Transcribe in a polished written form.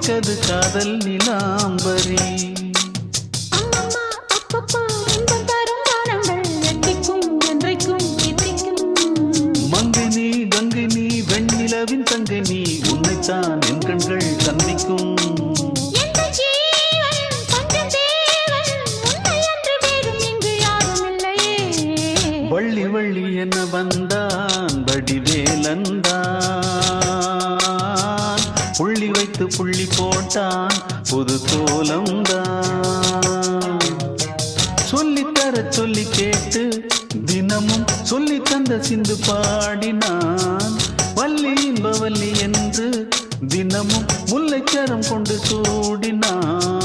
துடித்தது காதல் நிலாம்பரி. மங்கினி கங்கினி வெண்ணிலவின் தங்கினி உன்னைத்தான் என் கண்கள் சந்திக்கும். வள்ளி வள்ளி என வந்தான் வடிவேலந்தான், புள்ளி வைத்து புள்ளி போட்டான் புது கோலம்தான். சொல்லித்தர சொல்லி கேட்டு தினமும் சொல்லி தந்த சிந்து பாடினான். வள்ளி இன்பவல்லி என்று தினமும் முல்லைச்சரம் கொண்டு சூடினான்.